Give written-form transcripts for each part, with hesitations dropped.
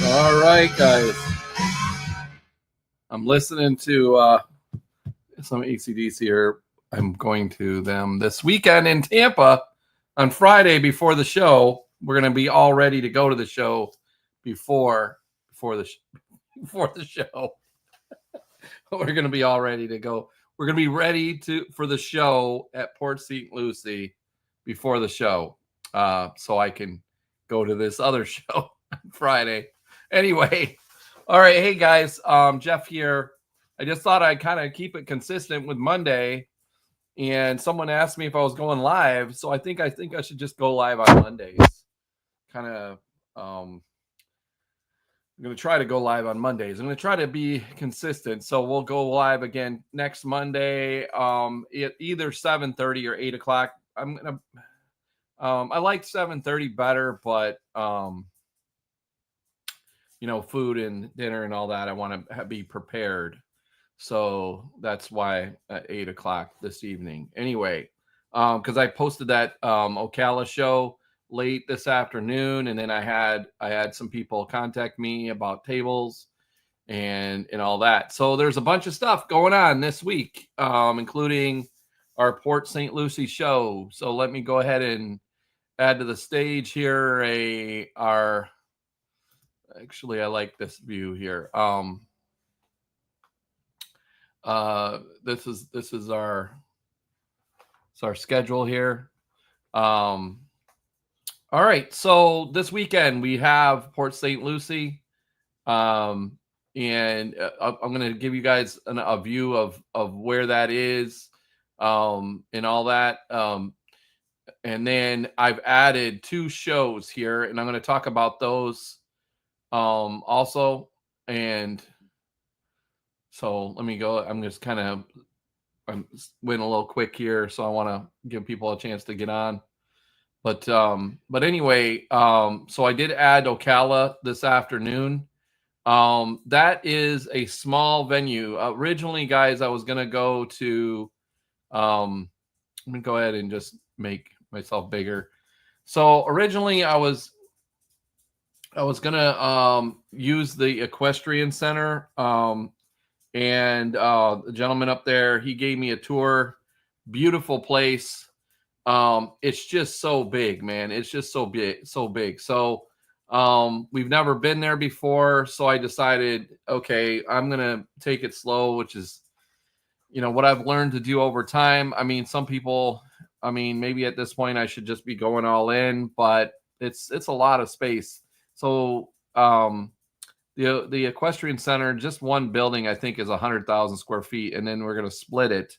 All right, guys. I'm listening to some ACDC here. I'm going to them this weekend in Tampa on Friday before the show. We're going to be all ready to go to the show before the before the show. We're going to be all ready to go. We're going to be ready for the show at Port St. Lucie before the show, so I can go to this other show on Friday. Anyway, all right, hey guys, Jeff here. I just thought I'd kind of keep it consistent with Monday, and someone asked me if I was going live, so I think I should just go live on Mondays. Kind of, I'm going to try to go live on Mondays. I'm going to try to be consistent, so we'll go live again next Monday, either 7:30 or 8 o'clock. I'm gonna. I like 7:30 better, but food and dinner and all that, I want to be prepared. So that's why at 8 o'clock this evening. Anyway, because I posted that Ocala show late this afternoon, and then I had some people contact me about tables and all that. So there's a bunch of stuff going on this week, including our Port St. Lucie show. So let me go ahead and add to the stage here actually, I like this view here. This is our schedule here. All right, so this weekend we have Port St. Lucie, and I'm going to give you guys a view of where that is, and all that. And then I've added 2 shows here, and I'm going to talk about those also. And so let me go. I'm just I'm went a little quick here, so I want to give people a chance to get on. But anyway, so I did add Ocala this afternoon. That is a small venue. Originally, guys, I was gonna go to. Let me go ahead and just make myself bigger. So originally, I was gonna use the equestrian center. And the gentleman up there, he gave me a tour. Beautiful place. It's just so big, man. It's just so big. So we've never been there before, so I decided, okay, I'm gonna take it slow, which is what I've learned to do over time. I mean, some people, maybe at this point I should just be going all in, but it's a lot of space. So the equestrian center, just one building, I think, is 100,000 square feet, and then we're going to split it.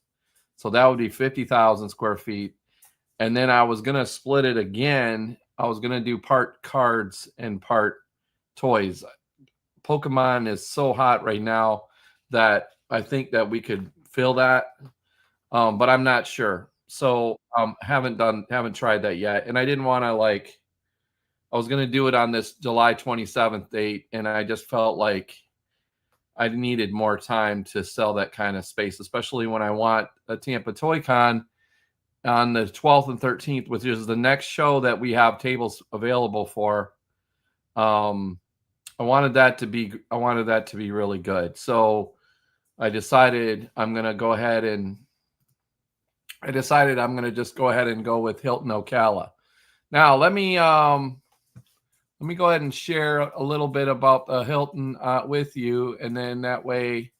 So that would be 50,000 square feet. And then I was going to split it again. I was going to do part cards and part toys. Pokemon is so hot right now that I think that we could fill that, but I'm not sure. So haven't tried that yet, and I didn't want to I was going to do it on this July 27th date, and I just felt like I needed more time to sell that kind of space, especially when I want a Tampa Toy Con on the 12th and 13th, which is the next show that we have tables available for. I wanted that to be really good. So I decided I'm going to go ahead and just go ahead and go with Hilton Ocala. Now, let me go ahead and share a little bit about the Hilton with you, and then that way,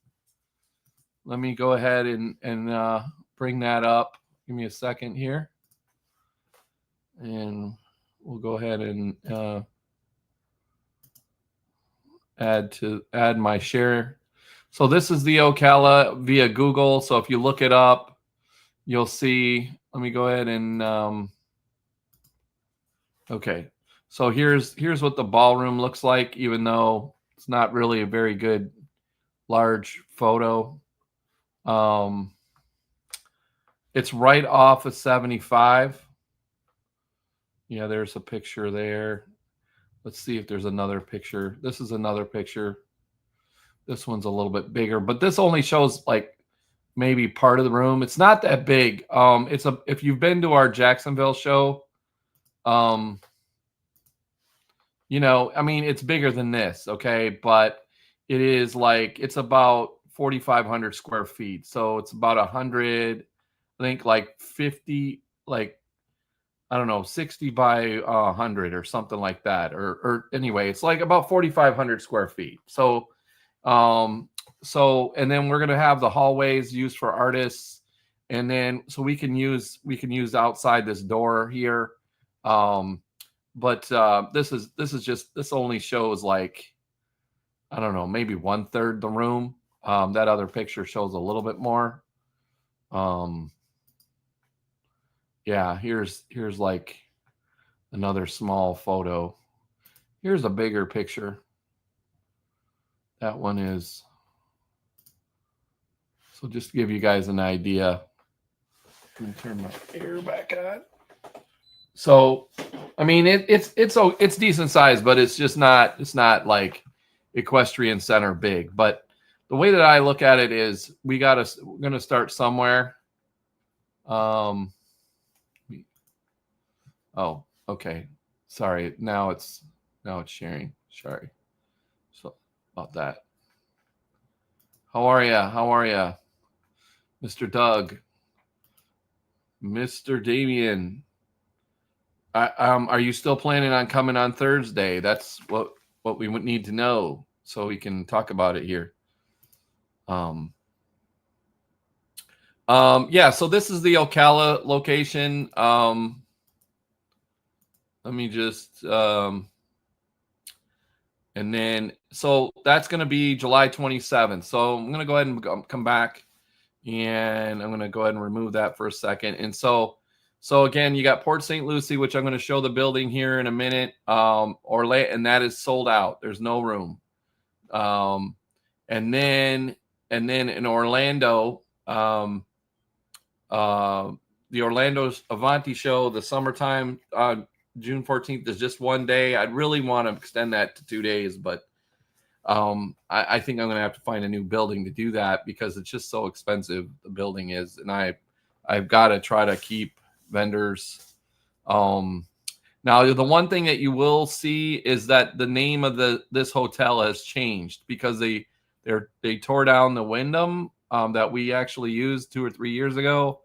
let me go ahead and bring that up. Give me a second here, and we'll go ahead and add my share. So this is the Ocala via Google. So if you look it up, you'll see. Let me go ahead and okay. So here's what the ballroom looks like, even though it's not really a very good large photo. It's right off of 75. Yeah, there's a picture there. Let's see if there's another picture. This is another picture. This one's a little bit bigger, but this only shows maybe part of the room. It's not that big. If you've been to our Jacksonville show, you know, I mean, it's bigger than this, okay, but it is like it's about 4,500 square feet, so it's about 100, I think, like 50, like I don't know, 60 by 100 or something like that, or anyway, it's like about 4,500 square feet. Um, and then we're gonna have the hallways used for artists, and then so we can use outside this door here. Um, but this only shows like I don't know, maybe 1/3 the room. That other picture shows a little bit more. Um, yeah, here's like another small photo. Here's a bigger picture. That one is so just to give you guys an idea. Let me turn my air back on. So, I mean, it's decent size, but it's not like equestrian center big. But the way that I look at it is we're gonna start somewhere. Um, oh, okay. Sorry. Now it's sharing. Sorry. So about that. How are ya? How are ya, Mr. Doug, Mr. Damien? Are you still planning on coming on Thursday? That's what we would need to know so we can talk about it here. Um, yeah. So this is the Ocala location. Let me just and then so that's going to be July 27th. So I'm going to go ahead and come back, and I'm going to go ahead and remove that for a second. And so again, you got Port St. Lucie, which I'm going to show the building here in a minute. And that is sold out. There's no room. Um, and then in Orlando, the Orlando's Avanti show, the summertime, June 14th is just one day. I'd really want to extend that to 2 days, but I think I'm going to have to find a new building to do that because it's just so expensive. The building is, and I've got to try to keep vendors. Now the one thing that you will see is that the name of this hotel has changed because they tore down the Wyndham that we actually used 2 or 3 years ago.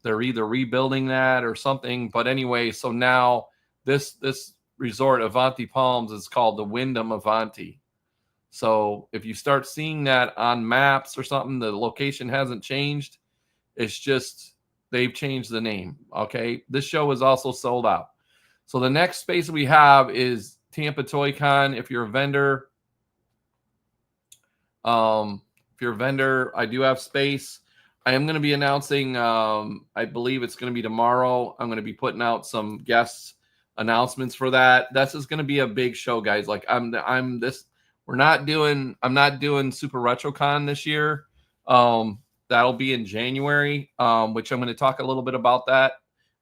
They're either rebuilding that or something, but anyway, so now this resort Avanti Palms is called the Wyndham Avanti. So if you start seeing that on maps or something, the location hasn't changed. It's just they've changed the name. Okay, this show is also sold out. So the next space we have is Tampa Toy Con. If you're a vendor, I do have space. I am going to be announcing, I believe it's going to be tomorrow. I'm going to be putting out some guest announcements for that. This is going to be a big show, guys. Like I'm not doing Super RetroCon this year. That'll be in January, which I'm going to talk a little bit about that,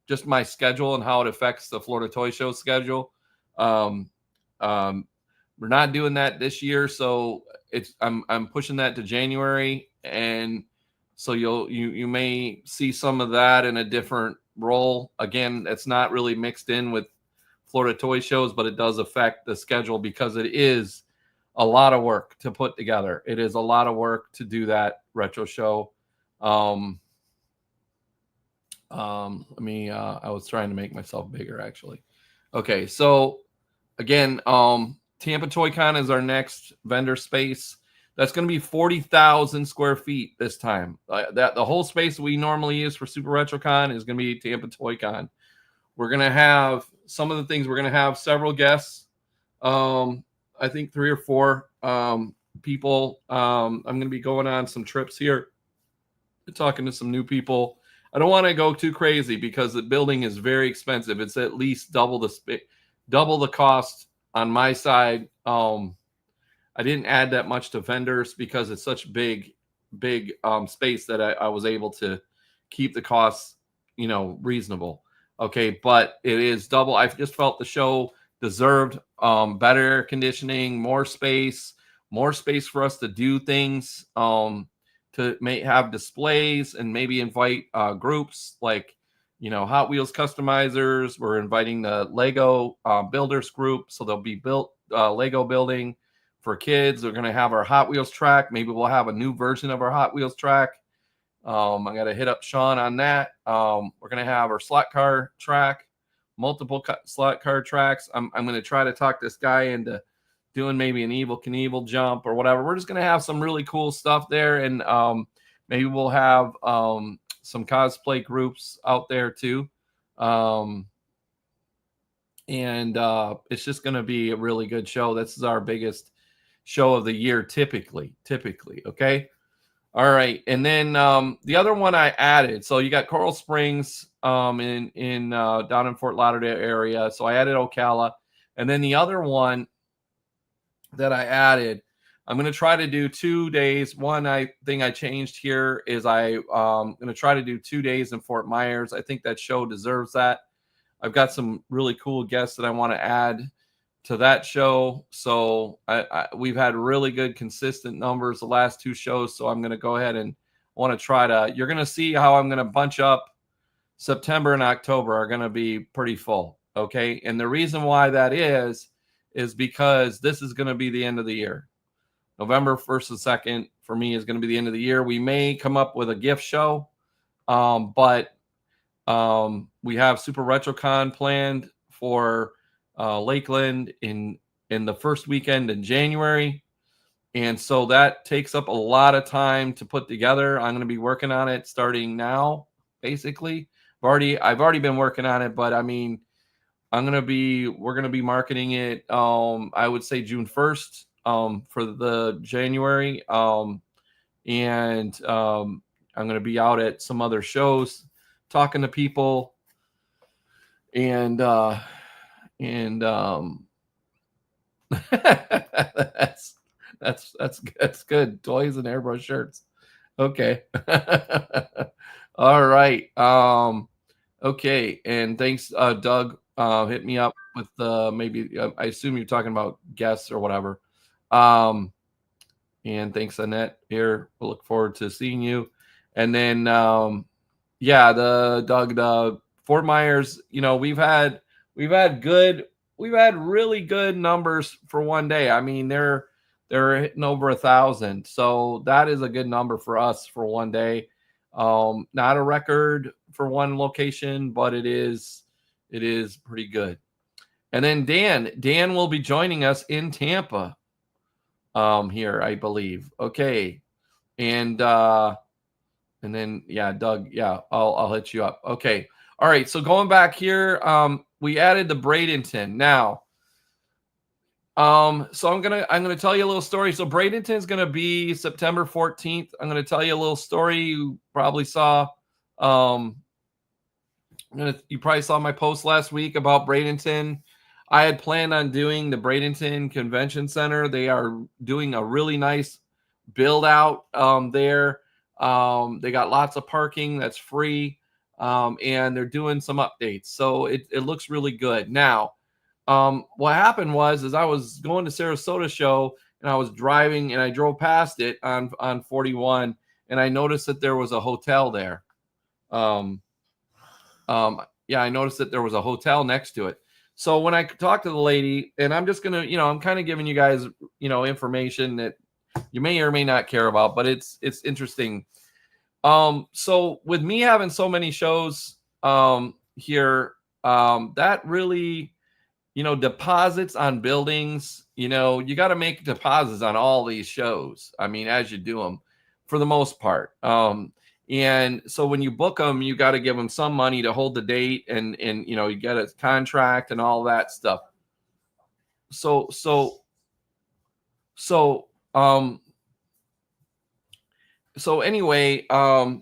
just my schedule and how it affects the Florida Toy Show schedule. We're not doing that this year, so I'm pushing that to January, and so you may see some of that in a different role. Again, it's not really mixed in with Florida Toy Shows, but it does affect the schedule because it is a lot of work to put together. It is a lot of work to do that retro show. I was trying to make myself bigger actually. Okay, so again, Tampa Toy Con is our next vendor space. That's going to be 40,000 square feet this time. That the whole space we normally use for Super RetroCon is going to be Tampa Toy Con. We're going to have some of the things. We're going to have several guests. I think 3 or 4 people. I'm going to be going on some trips here, talking to some new people. I don't want to go too crazy because the building is very expensive. It's at least double the cost on my side. I didn't add that much to vendors because it's such big space that I was able to keep the costs, reasonable. Okay, but it is double. I just felt the show deserved better air conditioning, more space for us to do things, to have displays and maybe invite groups like, Hot Wheels customizers. We're inviting the Lego builders group, so they'll be built Lego building for kids. We're going to have our Hot Wheels track. Maybe we'll have a new version of our Hot Wheels track. I got to hit up Sean on that. We're going to have our slot car track, multiple slot car tracks. I'm going to try to talk this guy into doing maybe an Evel Knievel jump or whatever. We're just going to have some really cool stuff there. And maybe we'll have some cosplay groups out there too. And it's just going to be a really good show. This is our biggest show of the year, typically. Okay. All right. And then the other one I added, so you got Coral Springs down in Fort Lauderdale area. So I added Ocala. And then the other one that I added, I'm going to try to do 2 days. One thing I changed here is I'm going to try to do 2 days in Fort Myers. I think that show deserves that. I've got some really cool guests that I want to add to that show. So we've had really good consistent numbers the last 2 shows. So I'm going to go ahead and want to try to, you're going to see how I'm going to bunch up. September and October are going to be pretty full. Okay. And the reason why that is because this is going to be the end of the year. November 1st and 2nd for me is going to be the end of the year. We may come up with a gift show, but we have Super RetroCon planned for Lakeland in the first weekend in January. And so that takes up a lot of time to put together. I'm going to be working on it starting now, basically. I've already been working on it, but I mean, we're going to be marketing it, I would say June 1st. For the January. I'm going to be out at some other shows talking to people and that's good. Toys and airbrush shirts. Okay. All right. Okay. And thanks, Doug. Hit me up with maybe I assume you're talking about guests or whatever. And thanks, Annette. Here, we'll look forward to seeing you. And then, the Fort Myers. We've had really good numbers for one day. I mean, they're hitting over 1,000, so that is a good number for us for one day. Not a record for one location, but it is pretty good. And then Dan will be joining us in Tampa. Here, I believe. Okay. And then Doug, I'll hit you up. Okay. All right. So going back here, we added the Bradenton. Now, so I'm gonna tell you a little story. So Bradenton is gonna be September 14th. I'm gonna tell you a little story. You probably saw you probably saw my post last week about Bradenton. I had planned on doing the Bradenton Convention Center. They are doing a really nice build out there. They got lots of parking that's free, and they're doing some updates. So it looks really good. Now, what happened was I was going to Sarasota show and I was driving and I drove past it on 41 and I noticed that there was a hotel there. I noticed that there was a hotel next to it. So when I talked to the lady, and I'm just going to, I'm kind of giving you guys, information that you may or may not care about, but it's interesting. So with me having so many shows here, that really, deposits on buildings, you got to make deposits on all these shows. I mean, as you do them for the most part. And so when you book them, you got to give them some money to hold the date and you get a contract and all that stuff. So anyway,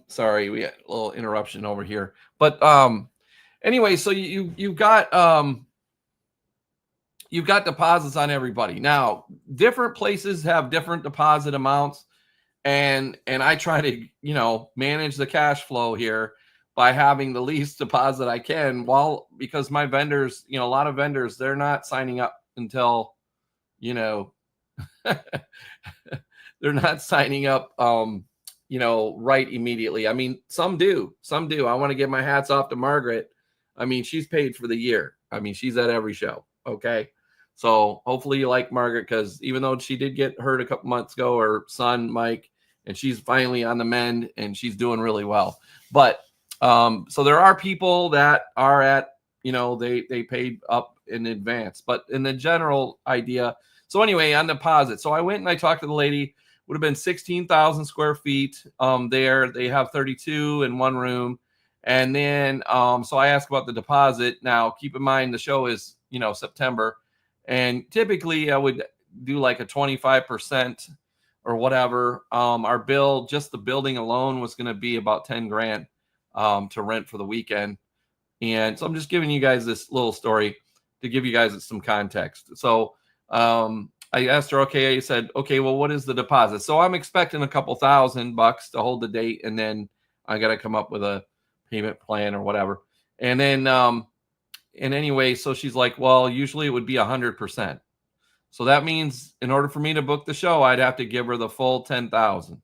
sorry, we had a little interruption over here, but anyway, so you've got deposits on everybody. Now, different places have different deposit amounts. And I try to, manage the cash flow here by having the least deposit I can because my vendors, a lot of vendors, they're not signing up until, they're not signing up, right immediately. I mean, some do. I want to give my hats off to Margaret. I mean, she's paid for the year. I mean, she's at every show. Okay. So hopefully you like Margaret, because even though she did get hurt a couple months ago, her son, Mike, and she's finally on the mend and she's doing really well. But so there are people that are at, they paid up in advance, but in the general idea. So anyway, on deposit. So I went and I talked to the lady. Would have been 16,000 square feet there. They have 32 in one room. And then, so I asked about the deposit. Now, keep in mind, the show is, September. And typically I would do like a 25% or whatever. Our bill, just the building alone, was going to be about 10 grand to rent for the weekend. And so I'm just giving you guys this little story to give you guys some context. So, I asked her, okay, I said, okay, well, what is the deposit? So I'm expecting a couple $1,000 to hold the date. And then I got to come up with a payment plan or whatever. And then, and anyway, so she's like, well, usually it would be 100%. So that means in order for me to book the show, I'd have to give her the full 10,000.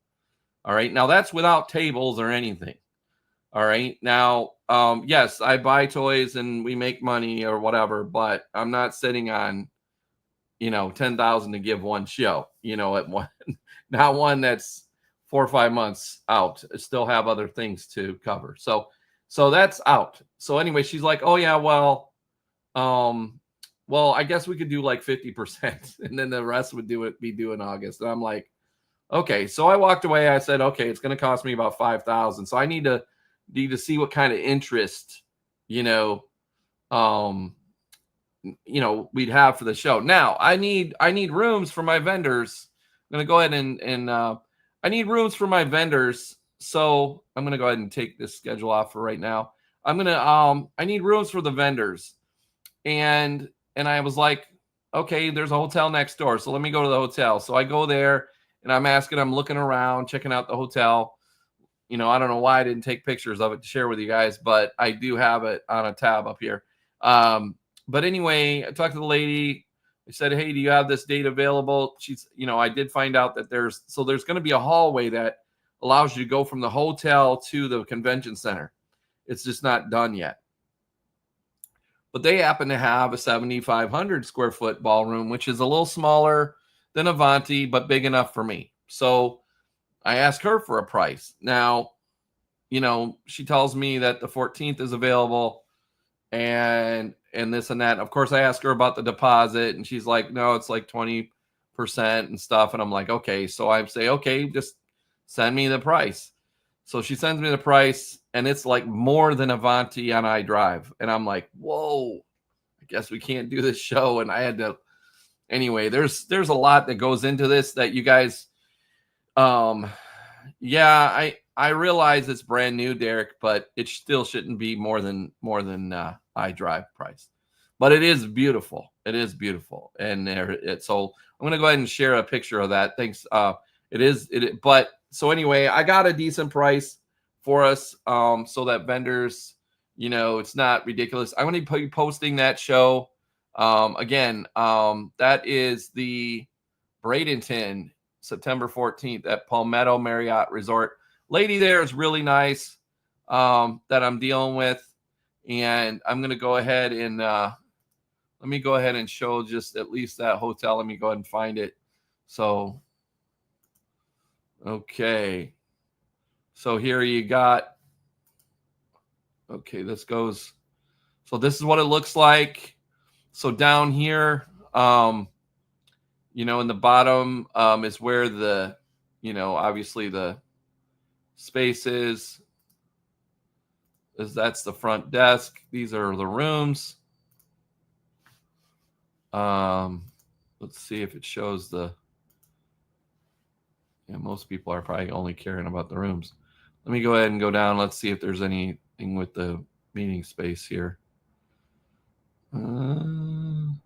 All right. Now that's without tables or anything. All right. Now, yes, I buy toys and we make money or whatever, but I'm not sitting on, 10,000 to give one show, at one, not one that's 4 or 5 months out. I still have other things to cover. So that's out. So anyway, she's like, oh yeah, well, I guess we could do like 50% and then the rest would be due in August. And I'm like, okay. So I walked away. I said, okay, it's going to cost me about 5,000. So I need to see what kind of interest, we'd have for the show. Now I need rooms for my vendors. I'm going to go ahead and I need rooms for my vendors. So I'm going to go ahead and take this schedule off for right now. I need rooms for the vendors. And I was like, okay, there's a hotel next door. So let me go to the hotel. So I go there and I'm looking around, checking out the hotel. I don't know why I didn't take pictures of it to share with you guys, but I do have it on a tab up here. But anyway, I talked to the lady. I said, hey, do you have this date available? She's, I did find out that there's going to be a hallway that allows you to go from the hotel to the convention center. It's just not done yet. But they happen to have a 7,500 square foot ballroom, which is a little smaller than Avanti, but big enough for me. So I asked her for a price. Now, she tells me that the 14th is available and this and that. Of course, I asked her about the deposit and she's like, no, it's like 20% and stuff. And I'm like, okay. So I say, okay, just send me the price. So she sends me the price and it's like more than Avanti on iDrive. And I'm like, whoa, I guess we can't do this show. And I had to, anyway, there's a lot that goes into this that you guys, yeah, I realize it's brand new, Derek, but it still shouldn't be more than iDrive price. But it is beautiful. It is beautiful. And so I'm going to go ahead and share a picture of that. Thanks. But so anyway, I got a decent price for us. So that vendors, it's not ridiculous. I'm going to be posting that show. Again, that is the Bradenton, September 14th at Palmetto Marriott Resort. Lady there is really nice that I'm dealing with. And I'm going to go ahead and let me go ahead and show just at least that hotel. Let me go ahead and find it. So, okay. So here you got, okay, this goes. So this is what it looks like. So down here, in the bottom is where the, obviously the space is. That's the front desk. These are the rooms. Let's see if it shows the. Yeah, most people are probably only caring about the rooms. Let me go ahead and go down. Let's see if there's anything with the meeting space here. Dining.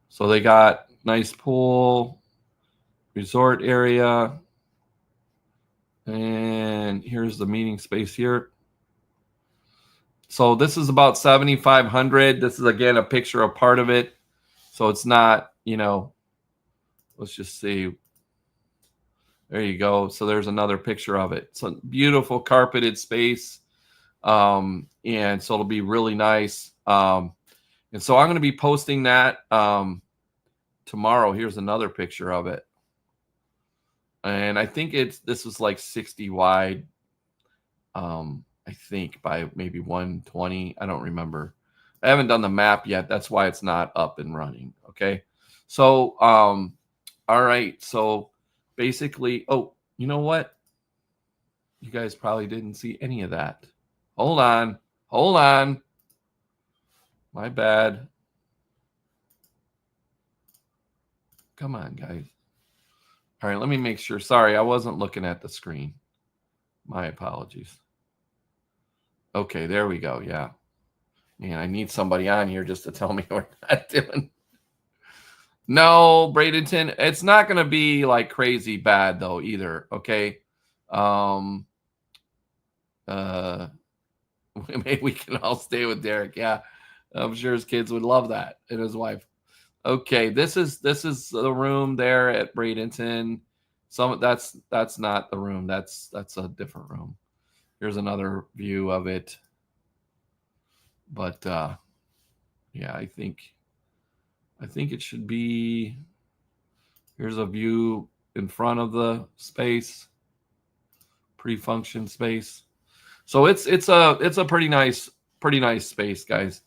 So they got nice pool, resort area. And here's the meeting space here. So this is about 7,500. This is, again, a picture of part of it. So it's not, let's just see. There you go. So there's another picture of it. So beautiful carpeted space. And so it'll be really nice. And so I'm going to be posting that tomorrow. Here's another picture of it. And I think this was like 60 wide. I think by maybe 120. I don't remember. I haven't done the map yet. That's why it's not up and running. Okay. So, all right. So basically, oh, you know what? You guys probably didn't see any of that. Hold on. Hold on. My bad. Come on, guys. All right, let me make sure. Sorry, I wasn't looking at the screen. My apologies. Okay, there we go. Yeah. Man, I need somebody on here just to tell me what I'm not doing. No, Bradenton, it's not going to be like crazy bad though either, okay? Maybe we can all stay with Derek. Yeah. I'm sure his kids would love that, and his wife. Okay, this is the room there at Bradenton. That's not the room. That's a different room. Here's another view of it. But yeah, I think it should be. Here's a view in front of the space, pre-function space. So it's a pretty nice space, guys.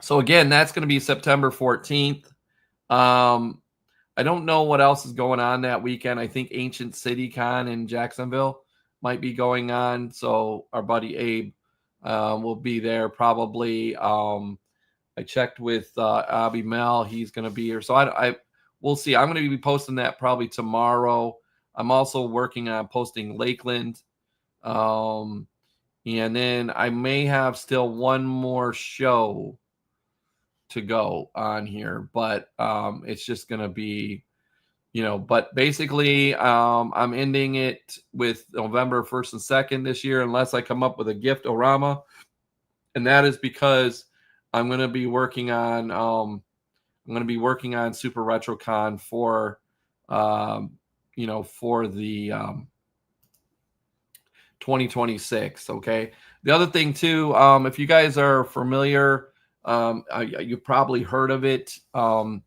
So again, that's going to be September 14th. I don't know what else is going on that weekend. I think Ancient City Con in Jacksonville might be going on. So our buddy Abe will be there probably. I checked with Abby Mel. He's going to be here. So we'll see. I'm going to be posting that probably tomorrow. I'm also working on posting Lakeland. And then I may have still one more show to go on here, but it's just going to be, but basically I'm ending it with November 1st and 2nd this year, unless I come up with a gift-orama. And that is because I'm going to be working on Super RetroCon for for the 2026. Okay. The other thing too, if you guys are familiar, you've probably heard of it. For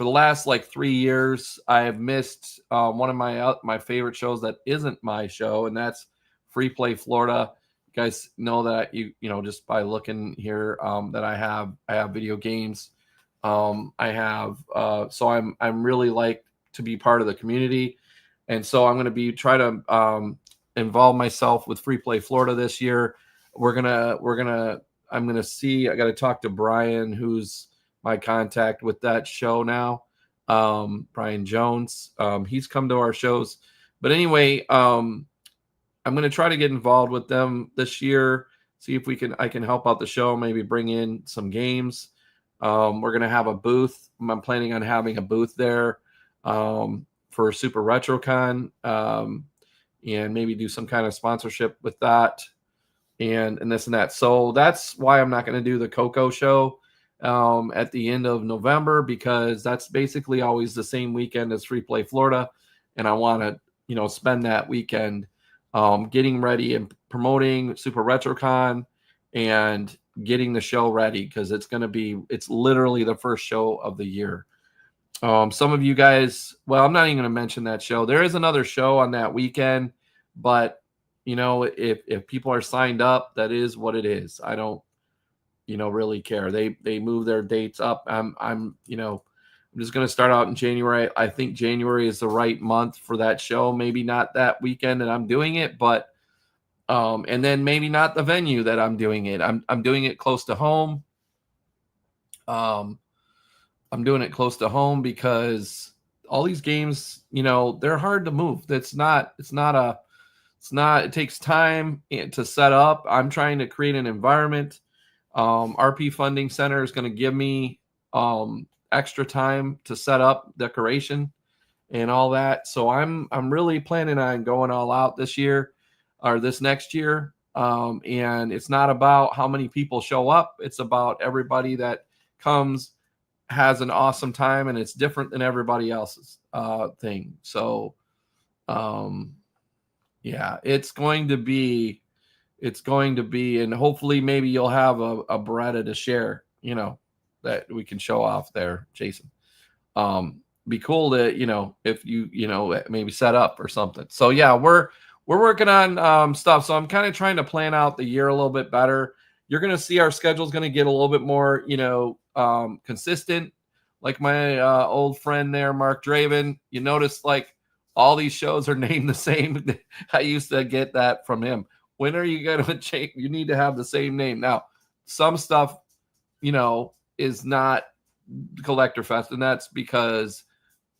the last like 3 years, I have missed one of my favorite shows that isn't my show, and that's Free Play Florida. You guys know that just by looking here that I have video games. I have so I'm really like to be part of the community, and so I'm going to be try to involve myself with Free Play Florida this year. I'm going to see, I got to talk to Brian, who's my contact with that show now. Brian Jones. He's come to our shows, but anyway, I'm going to try to get involved with them this year. See if I can help out the show, maybe bring in some games. We're going to have a booth. I'm planning on having a booth there for Super RetroCon, and maybe do some kind of sponsorship with that, and this and that. So that's why I'm not going to do the Coco show at the end of November, because that's basically always the same weekend as Free Play Florida, and I want to spend that weekend getting ready and promoting Super RetroCon and getting the show ready, because it's literally the first show of the year. Some of you guys, well, I'm not even going to mention that show. There is another show on that weekend, but if people are signed up, that is what it is. I don't, really care. They move their dates up. I'm just going to start out in January. I think January is the right month for that show. Maybe not that weekend that I'm doing it, but and then maybe not the venue that I'm doing it. I'm doing it close to home. I'm doing it close to home because all these games, they're hard to move. It takes time to set up. I'm trying to create an environment. RP Funding Center is going to give me extra time to set up decoration and all that. So I'm really planning on going all out this year or this next year. And it's not about how many people show up. It's about everybody that comes, has an awesome time, and it's different than everybody else's thing. So yeah, it's going to be, and hopefully maybe you'll have a Beretta to share, that we can show off there, Jason. Be cool to, if you maybe set up or something. So yeah, we're working on stuff. So I'm kind of trying to plan out the year a little bit better. You're going to see our schedule is going to get a little bit more, consistent. Like my old friend there, Mark Draven, you notice like all these shows are named the same. I used to get that from him. When are you going to change? You need to have the same name. Now, some stuff, is not Collector Fest, and that's because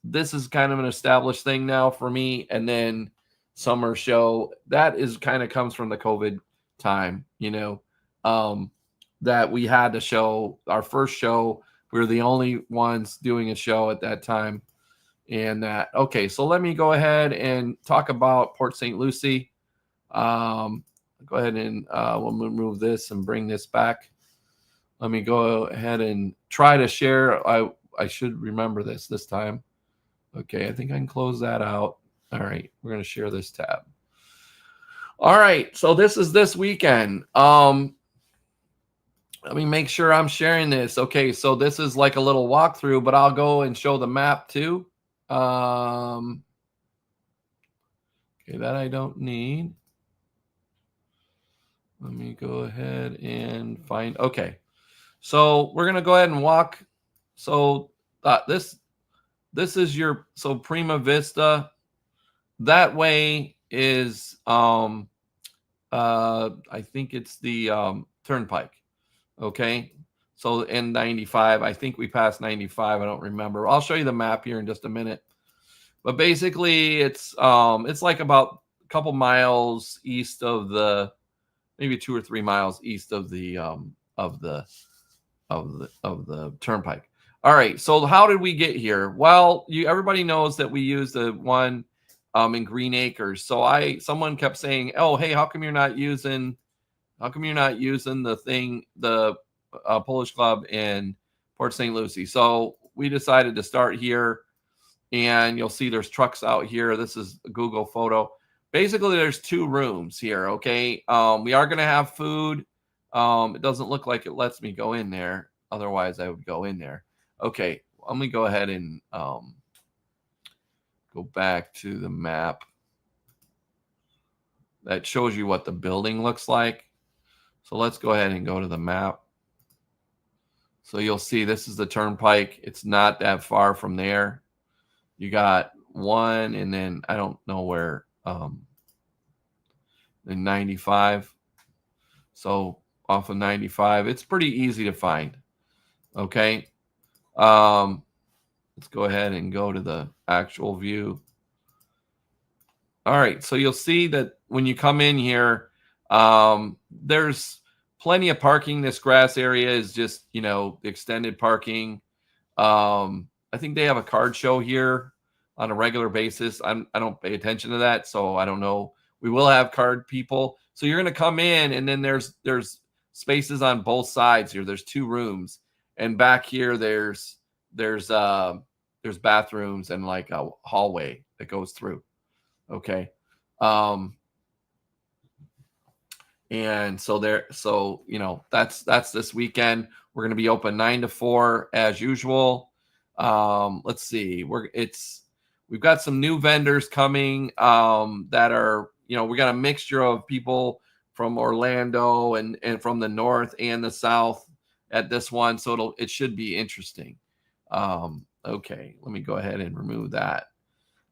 this is kind of an established thing now for me. And then summer show, that is kind of comes from the COVID time, that we had to show our first show. We were the only ones doing a show at that time. And okay, so let me go ahead and talk about Port St. Lucie. Go ahead and we'll move this and bring this back. Let me go ahead and try to share. I should remember this time. Okay, I think I can close that out. All right, we're going to share this tab. All right, so this is this weekend. Let me make sure I'm sharing this. Okay, so this is like a little walkthrough, but I'll go and show the map too. Okay, that I don't need. Let me go ahead and find. Okay, so we're going to go ahead and walk. So this is your, so Prima Vista, that way is I think it's the Turnpike. Okay, so in 95, I think we passed 95, I don't remember. I'll show you the map here in just a minute, but basically it's like about a couple miles east of the, maybe 2 or 3 miles east of the Turnpike. All right, so how did we get here? Well, everybody knows that we used the one in Green Acres. So someone kept saying, "Oh, hey, how come you're not using the Polish Club in Port St. Lucie?" So we decided to start here, and you'll see there's trucks out here. This is a Google photo. Basically, there's 2 rooms here. Okay, we are going to have food. It doesn't look like it lets me go in there. Otherwise, I would go in there. Okay, let me go ahead and go back to the map. That shows you what the building looks like. So let's go ahead and go to the map. So you'll see this is the Turnpike. It's not that far from there. You got one, and then I don't know where, in 95. So off of 95, it's pretty easy to find. Okay. Let's go ahead and go to the actual view. All right, so you'll see that when you come in here, there's plenty of parking. This grass area is just, extended parking. I think they have a card show here on a regular basis. I don't pay attention to that, so I don't know. We will have card people. So you're going to come in, and then there's spaces on both sides here. There's 2 rooms, and back here there's bathrooms and like a hallway that goes through. Okay. And so that's this weekend. We're going to be open 9 to 4 as usual. Let's see. We've got some new vendors coming that are, we got a mixture of people from Orlando and from the north and the south at this one. So it should be interesting. Okay, let me go ahead and remove that.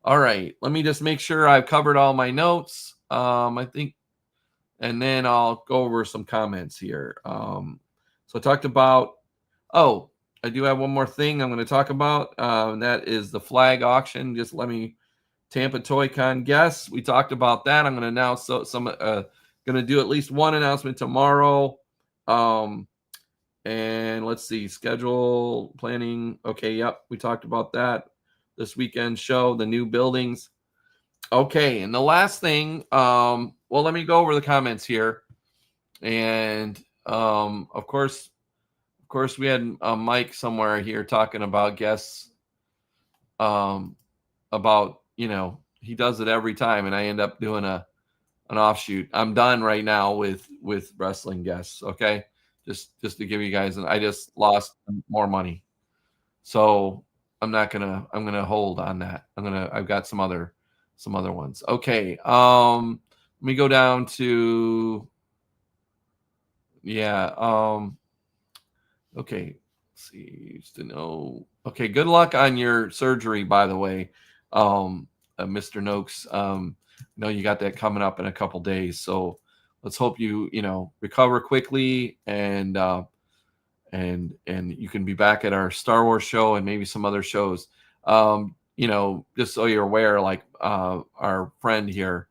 All right, let me just make sure I've covered all my notes. I think, and then I'll go over some comments here. So I talked about, I do have one more thing I'm going to talk about. And that is the flag auction. Just let me, Tampa Toy Con guests. We talked about that. I'm going to announce going to do at least one announcement tomorrow. And let's see, schedule planning. Okay, yep, we talked about that. This weekend show, the new buildings. Okay, and the last thing, well, let me go over the comments here. And of course, Of course, we had Mike somewhere here talking about guests, about, he does it every time, and I end up doing an offshoot. I'm done right now with wrestling guests. Okay, just to give you guys, and I just lost more money, so I'm gonna hold on that. I've got some other ones. Okay, let me go down to, yeah. Okay, let's see. Used to know. Okay, good luck on your surgery, by the way, Mr. Noakes. I know you got that coming up in a couple days, so let's hope you recover quickly, and you can be back at our Star Wars show and maybe some other shows. Just so you're aware, like our friend here,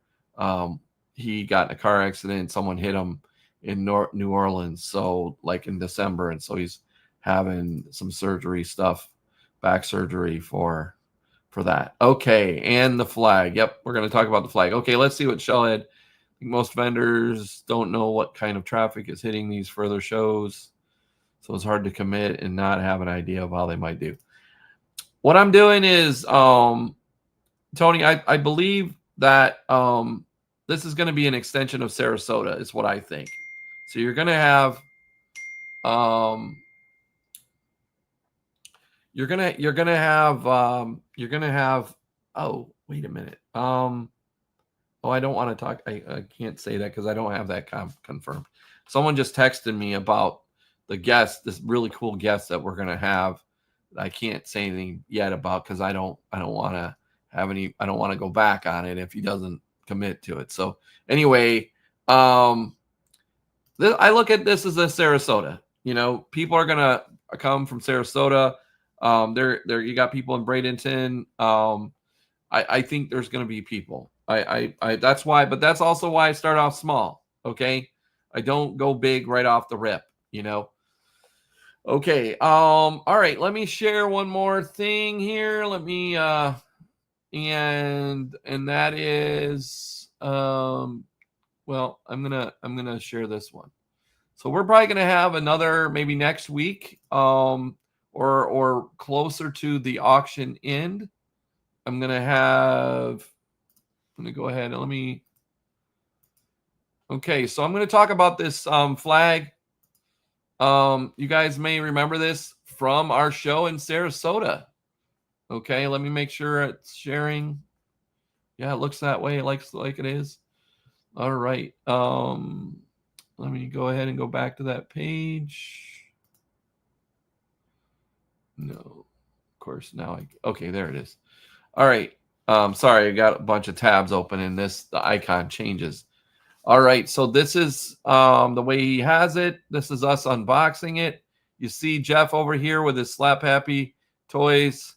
he got in a car accident. Someone hit him in New Orleans, so like in December, and so he's having some surgery stuff, back surgery for that. Okay, and the flag. Yep, we're going to talk about the flag. Okay, let's see what Shell had. I think most vendors don't know what kind of traffic is hitting these further shows, so it's hard to commit and not have an idea of how they might do. What I'm doing is, Tony, I believe that this is going to be an extension of Sarasota, is what I think. So you're going to have, you're gonna have. Oh, wait a minute. Oh, I don't want to talk. I can't say that because I don't have that confirmed. Someone just texted me about the guest, this really cool guest that we're gonna have. I can't say anything yet about, because I don't want to have any. I don't want to go back on it if he doesn't commit to it. So anyway, I look at this as a Sarasota. People are gonna come from Sarasota. There you got people in Bradenton. I think there's going to be people. I that's why, but that's also why I start off small. Okay, I don't go big right off the rip. Okay. All right. Let me share one more thing here. Let me and that is well, I'm gonna share this one. So we're probably gonna have another maybe next week, or closer to the auction end. I'm gonna go ahead and okay, so I'm gonna talk about this flag. You guys may remember this from our show in Sarasota. Okay, let me make sure it's sharing. Yeah, it looks that way. It looks like it is. All right. Let me go ahead and go back to that page. No, of course, now okay, there it is. All right. Sorry, I got a bunch of tabs open and the icon changes. All right, so this is the way he has it. This is us unboxing it. You see Jeff over here with his Slap Happy toys.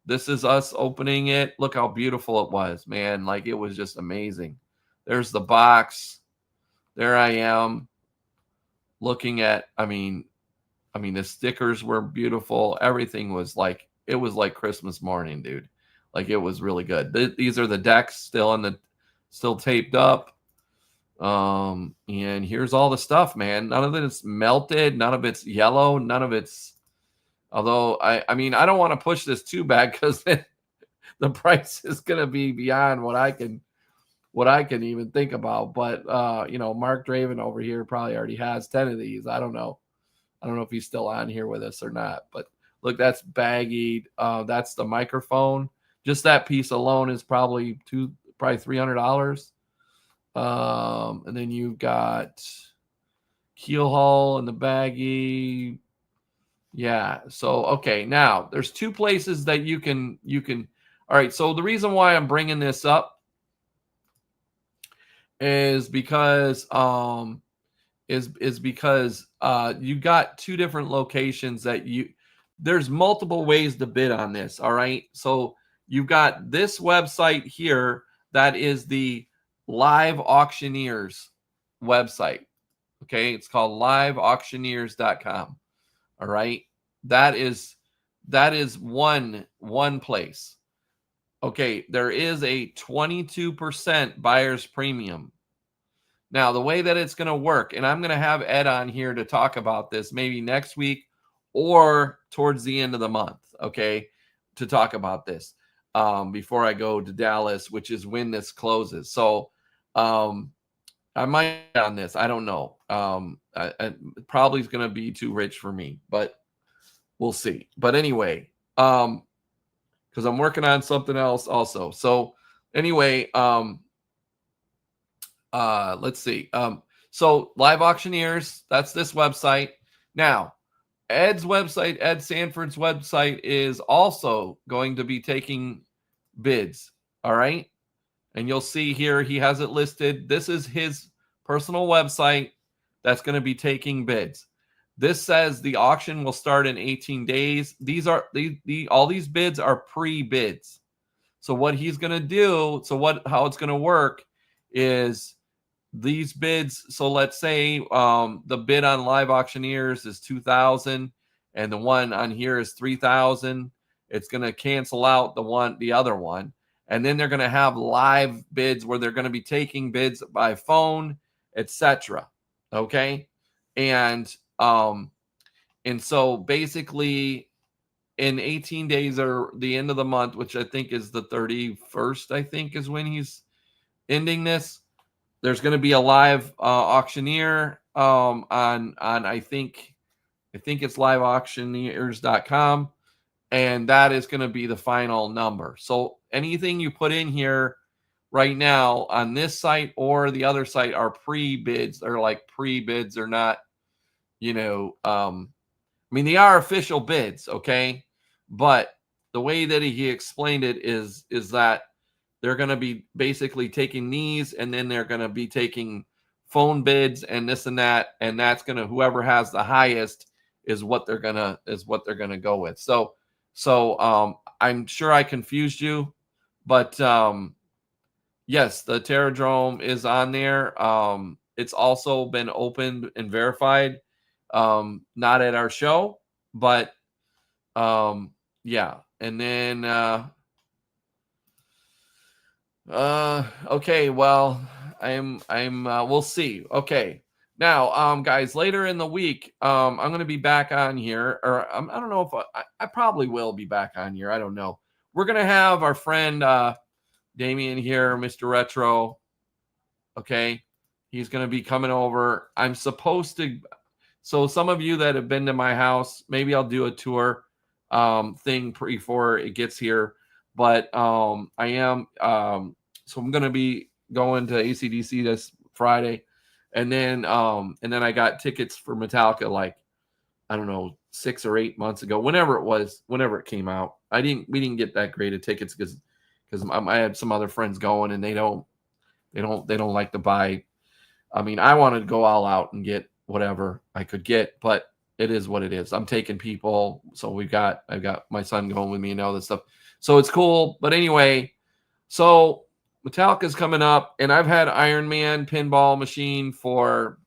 This is us opening it. Look how beautiful it was, man. Like, it was just amazing. There's the box. There I am looking at, I mean, the stickers were beautiful. Everything was like, it was like Christmas morning, dude. Like, it was really good. These are the decks still taped up. And here's all the stuff, man. None of it is melted. None of it's yellow. None of it's, although I mean, I don't want to push this too bad, because the price is going to be beyond what I can even think about. But, Mark Draven over here probably already has 10 of these. I don't know if he's still on here with us or not, but look, that's baggied. That's the microphone. Just that piece alone is probably $300. And then you've got keel hull and the baggie. Yeah. So, okay. Now there's two places that you can, all right. So the reason why I'm bringing this up is because, you got two different locations that there's multiple ways to bid on this. All right. So you've got this website here that is the Live Auctioneers website. Okay, it's called liveauctioneers.com. All right, that is one place. Okay, there is a 22% buyer's premium. Now, the way that it's going to work, and I'm going to have Ed on here to talk about this maybe next week or towards the end of the month, okay, to talk about this before I go to Dallas, which is when this closes. So I might on this. I don't know. I probably is going to be too rich for me, but we'll see. But anyway, because I'm working on something else also. So anyway, let's see. So Live Auctioneers, that's this website. Now, Ed's website, Ed Sanford's website, is also going to be taking bids. All right. And you'll see here he has it listed. This is his personal website that's going to be taking bids. This says the auction will start in 18 days. These are all these bids are pre-bids. So what he's going to do, how it's going to work is these bids. So let's say the bid on Live Auctioneers is 2,000 and the one on here is 3,000. It's going to cancel out the other one. And then they're going to have live bids where they're going to be taking bids by phone, etc. Okay. And so basically in 18 days or the end of the month, which I think is the 31st, I think is when he's ending this. There's going to be a live auctioneer on I think it's liveauctioneers.com, and that is going to be the final number. So anything you put in here right now on this site or the other site are pre-bids. They're like pre-bids. They're not, I mean, they are official bids, okay? But the way that he explained it is that they're going to be basically taking these, and then they're going to be taking phone bids and this and that, and that's going to, whoever has the highest is what they're going to go with. So I'm sure I confused you, but yes, the Terradrome is on there. It's also been opened and verified, not at our show, but yeah. And then okay, well, we'll see. Okay. Now, guys, later in the week, I'm going to be back on here, or I don't know if I probably will be back on here. I don't know. We're going to have our friend, Damien here, Mr. Retro. Okay. He's going to be coming over. I'm supposed to, so some of you that have been to my house, maybe I'll do a tour, thing before it gets here. But I am so I'm gonna be going to ACDC this Friday, and then I got tickets for Metallica like I don't know 6 or 8 months ago, whenever it came out. We didn't get that great of tickets because I had some other friends going, and they don't like to buy. I mean, I wanted to go all out and get whatever I could get, but it is what it is. I'm taking people, so I've got my son going with me and all this stuff. So it's cool. But anyway, so Metallica's coming up, and I've had Iron Man pinball machine for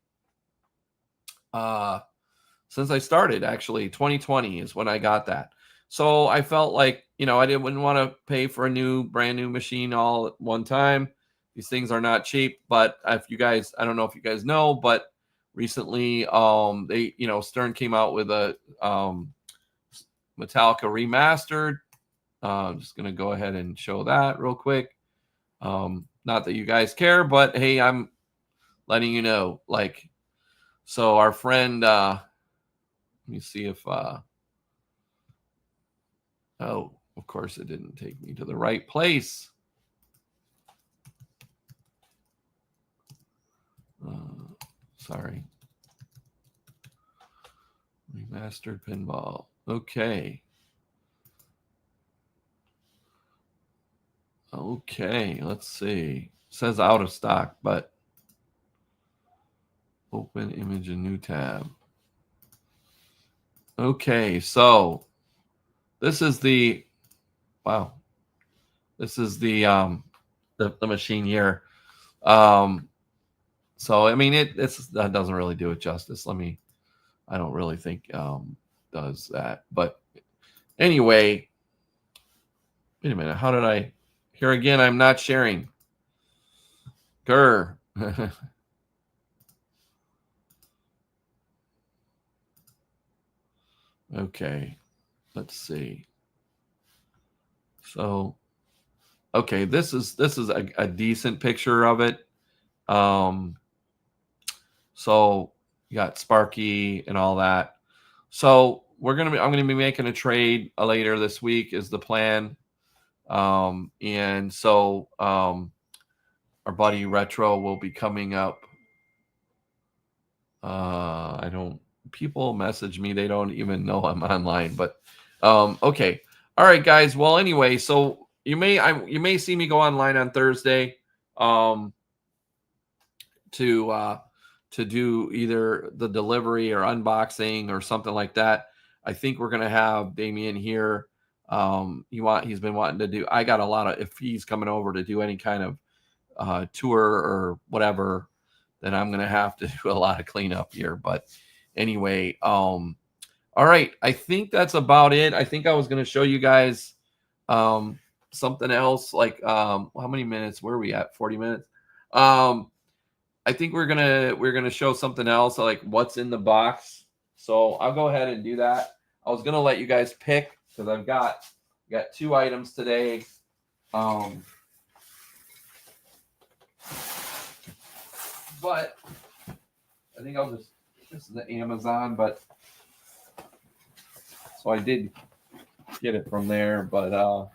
since I started. Actually, 2020 is when I got that. So I felt like, I wouldn't want to pay for a brand new machine all at one time. These things are not cheap, but I don't know if you guys know, but recently they, Stern came out with a Metallica remastered. I'm just going to go ahead and show that real quick. Not that you guys care, but hey, I'm letting you know, like, so our friend, let me see if, oh, of course it didn't take me to the right place. Sorry. Remastered pinball. Okay. Okay, let's see. It says out of stock, but open image in new tab. Okay, so this is the the machine here. So I mean that doesn't really do it justice. I don't really think does that. But anyway, wait a minute. How did I here again? I'm not sharing. Grr. Okay, let's see. So, okay, this is a decent picture of it. So you got Sparky and all that. So I'm gonna be making a trade later this week is the plan. And so our buddy Retro will be coming up. I don't. People message me; they don't even know I'm online. But okay, all right, guys. Well, anyway, so you may see me go online on Thursday to do either the delivery or unboxing or something like that. I think we're gonna have Damien here. He's been wanting to do. I got a lot of if he's coming over to do any kind of tour or whatever, then I'm gonna have to do a lot of cleanup here. But anyway, all right. I think that's about it. I think I was gonna show you guys something else. Like how many minutes? Where are we at? 40 minutes. I think we're gonna show something else like what's in the box. So I'll go ahead and do that. I was gonna let you guys pick because I've got 2 items today. But I think I'll just this is the Amazon, but so I did get it from there, but I'll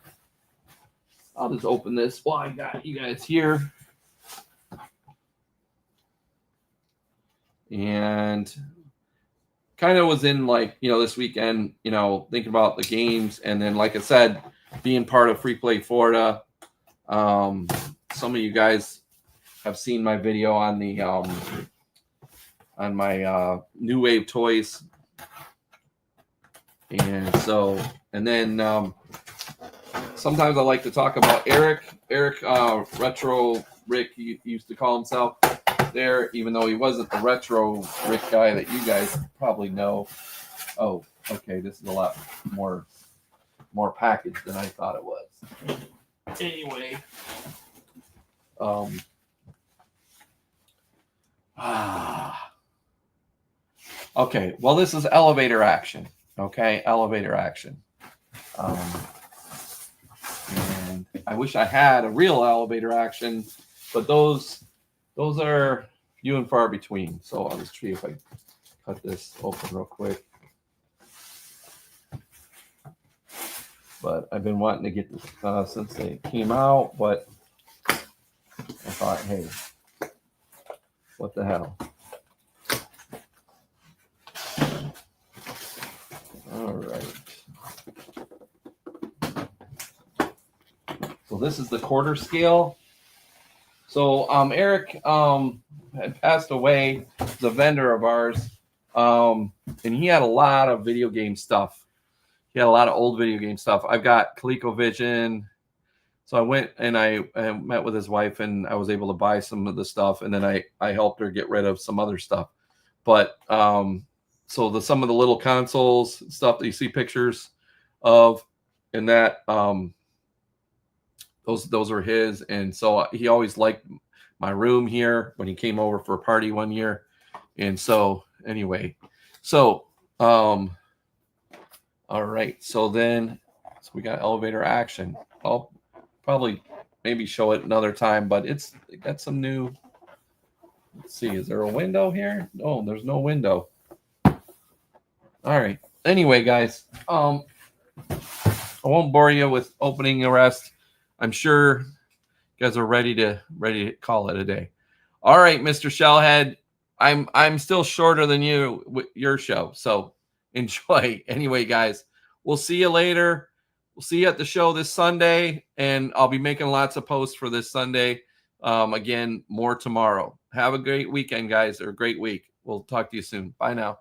just open this while I got you guys here. And kind of was in like, this weekend, thinking about the games. And then, like I said, being part of Free Play Florida. Some of you guys have seen my video on the on my New Wave toys. And so, and then sometimes I like to talk about Eric Retro Rick, he used to call himself there, even though he wasn't the Retro Rick guy that you guys probably know. Oh, okay, this is a lot more packaged than I thought it was. Anyway, okay, well, this is elevator action. Okay, elevator action. And I wish I had a real elevator action, but those are few and far between. So I'll just see if I cut this open real quick. But I've been wanting to get this since they came out, but I thought, hey, what the hell? All right. So this is the quarter scale. So Eric had passed away. He's a vendor of ours, and he had a lot of video game stuff. He had a lot of old video game stuff. I've got ColecoVision. So I went and I met with his wife, and I was able to buy some of the stuff, and then I helped her get rid of some other stuff. But so some of the little consoles stuff that you see pictures of, and that those are his. And so he always liked my room here when he came over for a party one year. And so anyway, so all right. So then we got elevator action. I'll probably maybe show it another time, but it got some new. Let's see, is there a window here? No, there's no window. All right. Anyway, guys, I won't bore you with opening the rest. I'm sure you guys are ready to call it a day. All right, Mr. Shellhead, I'm still shorter than you with your show, so enjoy. Anyway, guys, we'll see you later. We'll see you at the show this Sunday, and I'll be making lots of posts for this Sunday. Again, more tomorrow. Have a great weekend, guys, or a great week. We'll talk to you soon. Bye now.